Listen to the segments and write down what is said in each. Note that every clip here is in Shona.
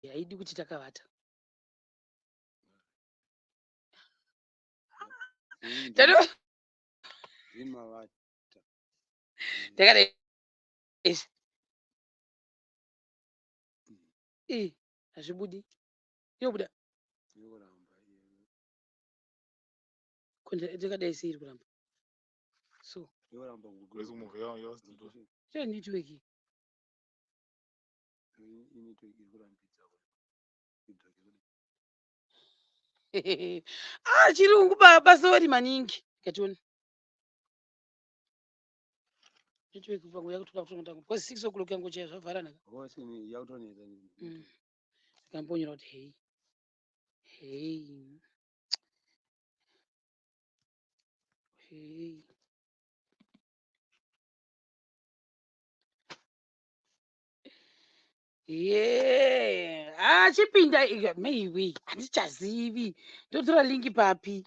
haidi kuti takavata takadaisi hazvibudi inobuda takadaisi iri kuramba so netiweki chirungu baba sori maningi kationa netiweki pangu yakutoda kutonga because 6 o'clock yangu chaya zvavharana akambonyera kuti hei chipinda maybe handichazivi ndotora lingi papi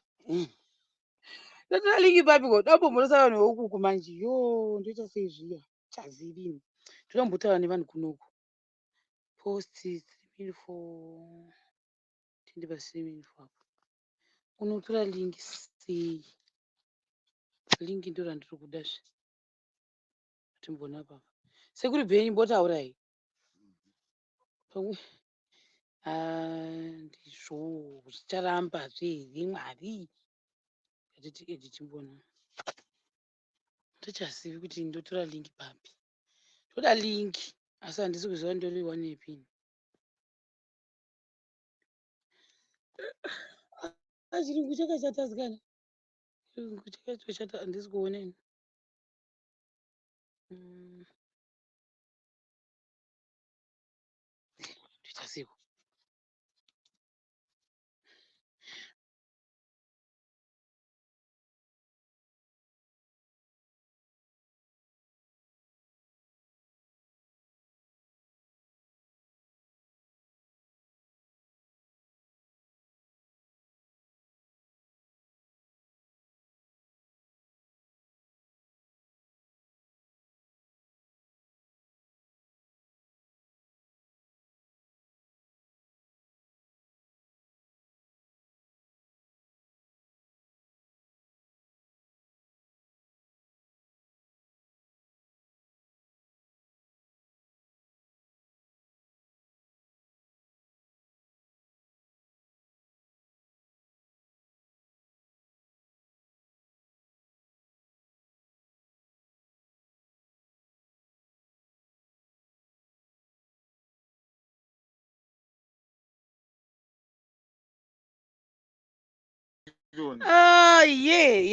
kodambombonosa vanhu vokuku manje yo ndoita sei zviya chazivi ndotambotaura nevanhu kunoku post 3 tindi pa3 apo unotora lingi sei lingi ndo randiri kudazve timbona papa sekuri bheni mbotaurai ndizvo zvicharamba zvere mwari atiti edi timbona ndochazivi kuti ndotora lingi papi ndoda lingi asi handisi kuziva ndoriwa nepi chirungu chakachatazikana chirungu chakatoshata handisi kuoneni ndoita seko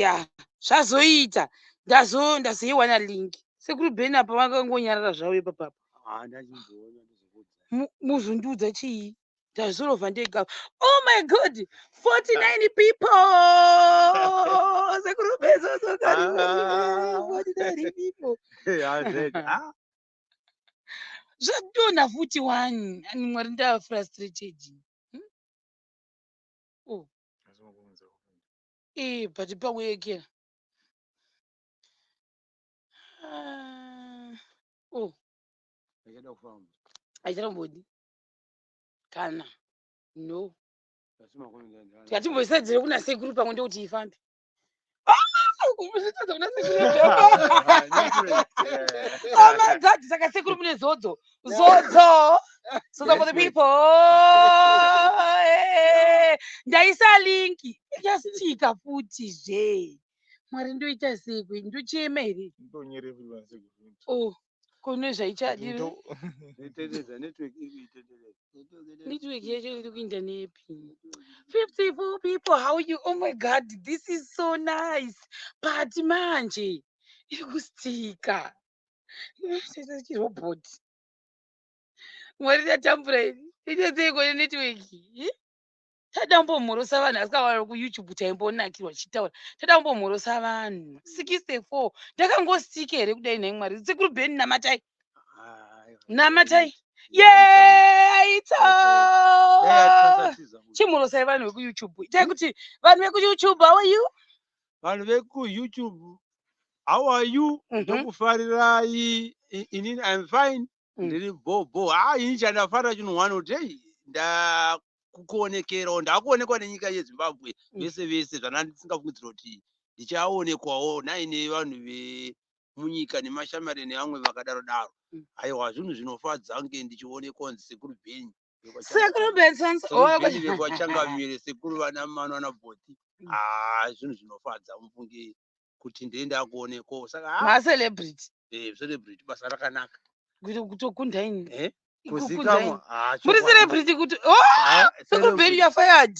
ya zvazoita ndazoiwana lingi sekuri bheni apa vakangonyarara zvavo ipapapa muzundiudza chii ndazorovha ndega oh my god 49 people sekuri bheni 49 people zvatona futi 1 ani mwari ndava frustrated but pawekera aichatombodi kana no tikatimboisadzire kuna sekuru pamwe ndokuti ifambe god saka sekuru mune zodzo for the people ndaisa linki yastika futi zve mwari ndoita sekwe ndochema here kune zvaichadiri network yacho iri kuinda nepi 54 people how you oh my god this is so nice but manje iri kustika chirobot mwari tatambura iri iteteiko nenetwork tadambomhorosa vanhu asi kavara kuyoutube taimbonakirwa chitaura tadambomhorosa vanhu 64 ndakangostika here kudai nhai mwari sekuru bheni namatai aita chimhorosai vanhu vekuyoutube itai kuti vanhu vekuyoutube how are you vanhu vekuyoutube how are you ndokufarirai inini I'm fine ndiri bobo ini chandafarira chinhu one day ndakuonekerawo ndakuonekwa nenyika yeZimbabwe vese vese zvandisingafungidzira kuti ndichaonekwawo naine vanhu vemunyika nemashamari neamwe vakadaro daro. Aiwa zvinhu zvinofadza nge ndichionekwa Sekuru Bhenyi. Sekuru Bensons Bhenyi vekwachangamire Sekuru vana mano vana Bhoti. Zvinhu zvinofadza mufunge kuti ndenda kuonekwa saka ma celebrity celebrity basa rakanaka kuti kutokunda ini kuzikamwa muri celebrity kuti Sekuru Bhenyi you are fired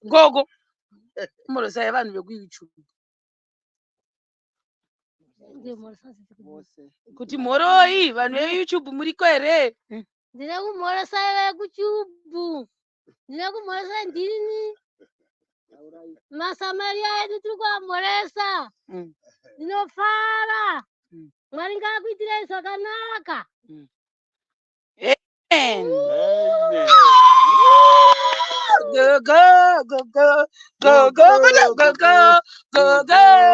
gogo murosai vanhu veku YouTube kuti moroi vanhu ve YouTube muriko here ndine kumhorosai vekuchubu ndine kumhorosai ndini masamaria edu tiri kuamhoresa ndinofara mwari ngaakuitirei zvakanaka go go go go go go go go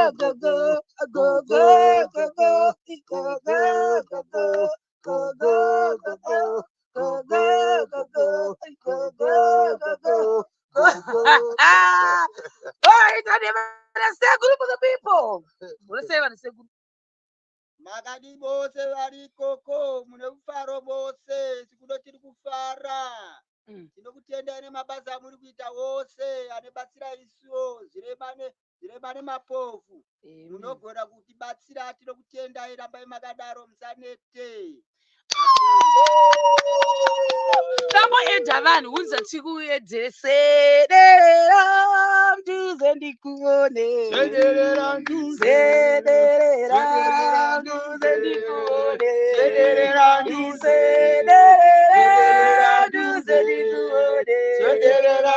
go go go go go go Makadi bose vari koko mune kufaro bose sikudo tiri kufara tinokutendai nemabasa amuri kuita wose anebatsira isuwo zviremane mapofu munogona kutibatsira tinokutendai rambai makadaro musanete tamoedza vanhu unza tikuedzesederera mduze ndikuone Sederera sederera mduze ndikuone Sederera mduze ndikuone Sederera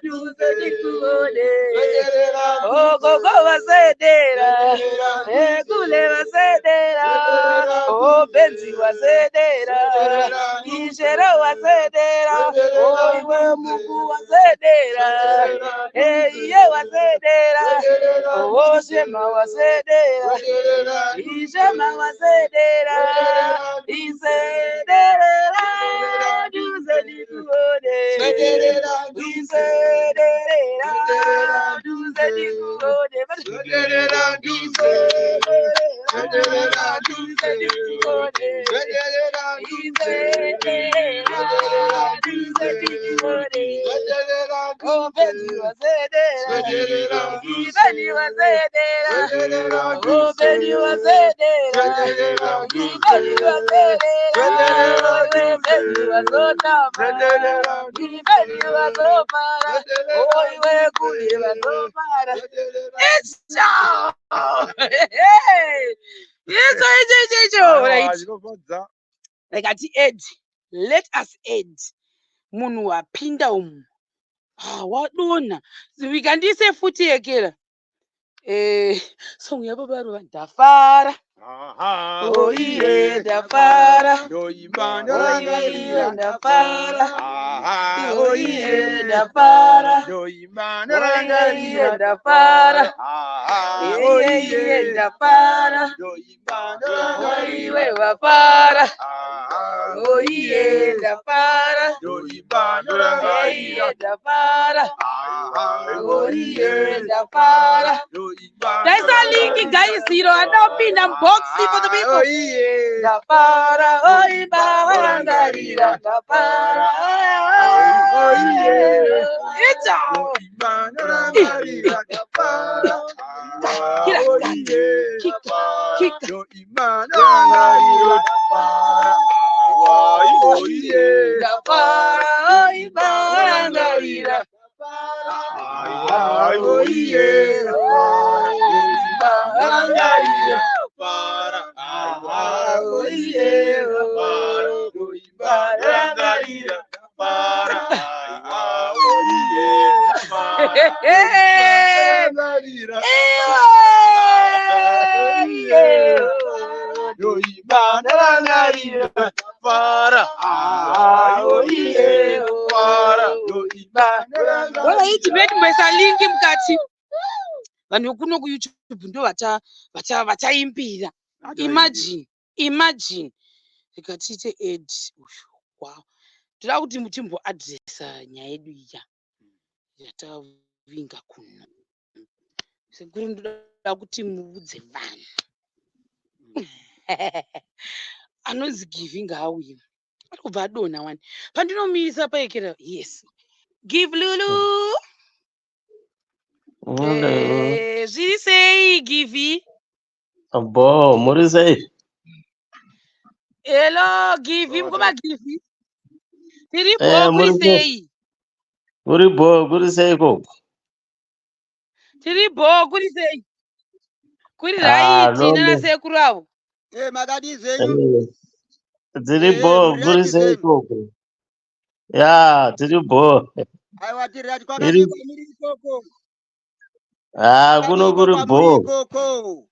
mduze ndikuone Sederera ogogo vasedera ekule vasedera obenzi vasedera ishero vasedera oiwe mungu vasedera eiye vasedera oshema vasedera ishema vasedera isederera duze ndikuone isederera duze ndikuone Sederera Rekati Ed, let us aid. Munhu wapinda umu. Wadona. Vikandise futi yekera. Song yabo baro ndafara. Oiye ndafara. Oiye ndafara. Oiye ndafara. Oiye ndafara. Oiye ndafara. Oiwe wafara. Oiye ndafara. Oiye ndafara. Oiye ndafara. There's a link, guys. Zero. I don't mean I'm boxing for the people. Ndafara. Oiba warangarira. Ndafara. It's all. Mukati vanhu kuno ku YouTube ndo vachaimbira. Imagine ikatiite ed uyu. Wow. Toda kuti timboadresa nyaya yedu iya yatavinga kuno. Sekuru ndoda kuti muudze vanhu anonzi giving auye ari kubva adonha wani pandinomisa paekera. Yes, give Lulu. Zviri sei Givi? Bo, muri sei? Hello Givi, mukoma Givi. Tiripo kuri sei? Kuri sei koko? Tiripo kuri sei? Kuri raiti nana sekuru avo. Makadi zenyu. Tiripo kuri sei koko? Ya, tiripo. Aiwa tiri rati kwakadi kwamiri koko. Kuno kuri bo. Koko.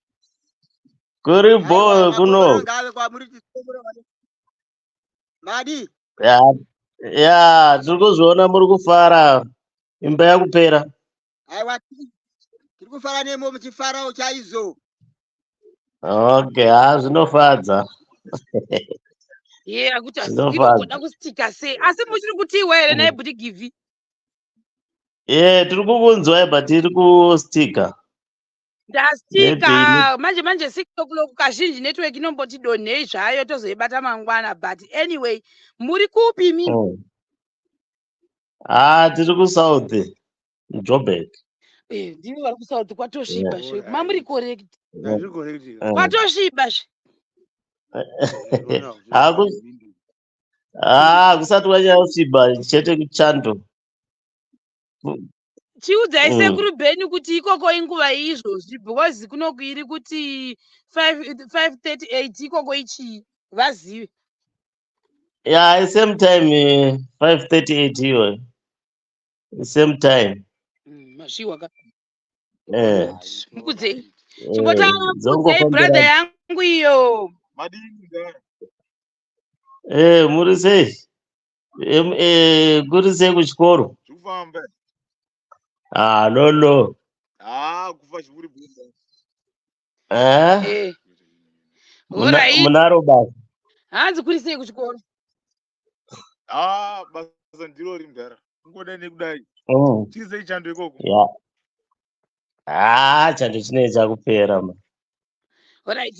Kuri bo kuno. Ngave kwamuri tisikuru. Madi. Ya, tiri kuzviona muri kufara imba yakupera. Aiwa tiri kufara nemo muchifarawo chaizvo. Okay, zvinofadza. Akuti ndinogoda kustika sei asi muchiri kutiwa here naye Bhuti Givi? Tiri kukunzwa but tiri kustika. Ndastika manje 6 o'clock kazhinji network inomboti donhei zvayo tozoibata mangwana, but anyway muri kupi mimi? Tiri kusouth Joburg. Ndini vari kusouth kwatosviba zve. Mamuri correct? Kwatosviba zve. Kusati wanyasviba chete kuchando. Chiudzai sekuru Beni kuti ikoko inguva izvozvi because kunoku iri kuti 5:38 ikoko ichi vazive. Same time 5:38 iwe. Same time. Mashiwa ka. Mukudzei. Chimbotanga mukudzei brother yangu iyo. Muri sei? Kuri sei kuchikoro? No. Kufa chiburi bunda. Munaro basa. Hanzi kuri sei kuchikoro? Basa ndiro rimudhara. Kungoda nekudai. Chiri sei chando ikoko? Chando chinenge chakupera ma. Alright.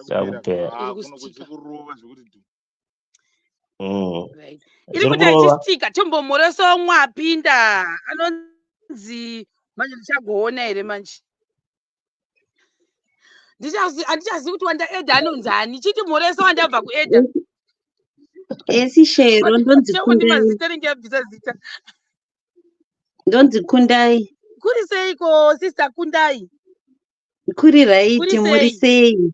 Chakupera. Kurova zvekuti tu. Iri kuti achistika tombomhoresawo mwapinda anonzi manje ndichagoona here manje. Handichazivi kuti wandaedha anonzani chiti mhoresa wandabva kuedha. Esi shero ndonzikundai. Ringabvisa zita. Ndonzikundai. Kuri seiko sister Kundai? Kuri raiti muri sei?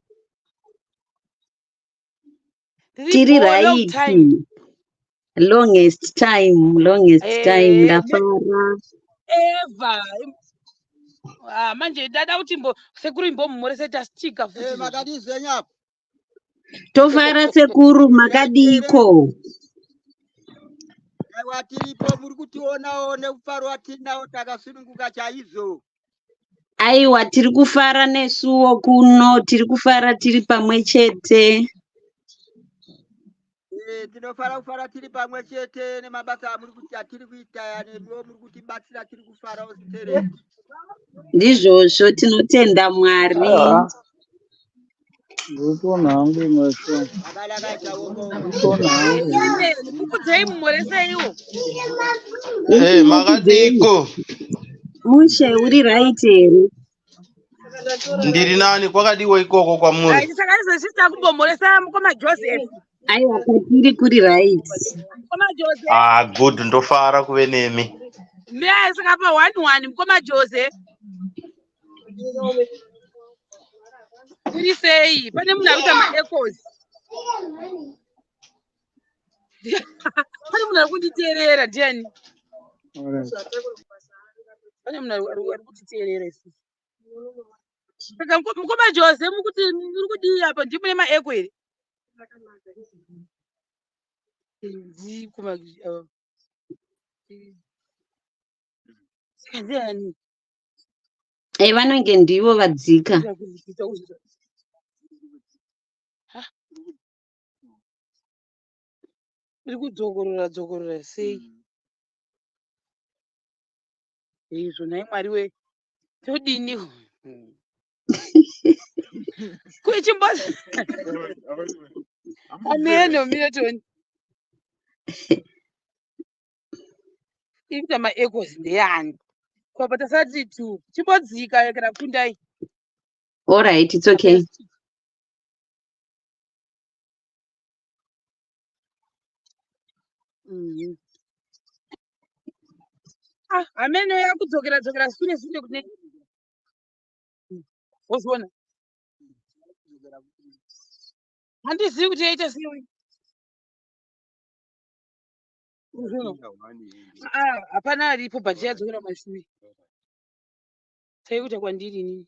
Tiri raiti. Longest time ndafara. Eva. Manje dada kuti sekuru imbomhoresa tastika futi. Makadi zenya. Tofara sekuru makadiko. Aiwa tiripo muri kutionawo nekufaro watinawo takasununguka chaizvo. Aiwa tiri kufara nesuwo kuno, tiri kufara tiri pamwe chete. Tinofara tiri pamwe chete nemabasa amuri kuti atiri kuita nemwo muri kutibatsira tiri kufarawo sitere. Ndizvozvo tinotenda Mwari. Nhangu imwesho. Mukudzei mumhoresa iwo. Makadiko. Mushe uri right here. Ndiri nani kwakadiwa ikoko kwamuri? Saka izosvitsa kumbomhoresa mukoma Joseph. Aiwa kwatiri kuri right. Mukoma Joseph. Good, ndofara kuve nemi. Mea saka pa 1-1 mukoma Joseph. Kuri sei? Pane munhu ari kuita ma-echoes. Pane munhu ari kunditeerera ndiani? Pane munhu ari kunditeerera isi. Saka mukoma Jose mukuti muri kudii apa ndipo mune ma-echo here? Saka ndiani? Vanonge ndivo vadzika. iri kudzokorora sei izvona imwari we todini kuchimbozi ameno Milton ikuita maecos ndeyani kwapa tasati tu chimbodzika kana kundai. All right, it's okay. Ameno yakudzokera sune kune wozviona handizivi kuti yaita sei hapana aripo bhaji yadzokera mashure taikuita kwandiri inini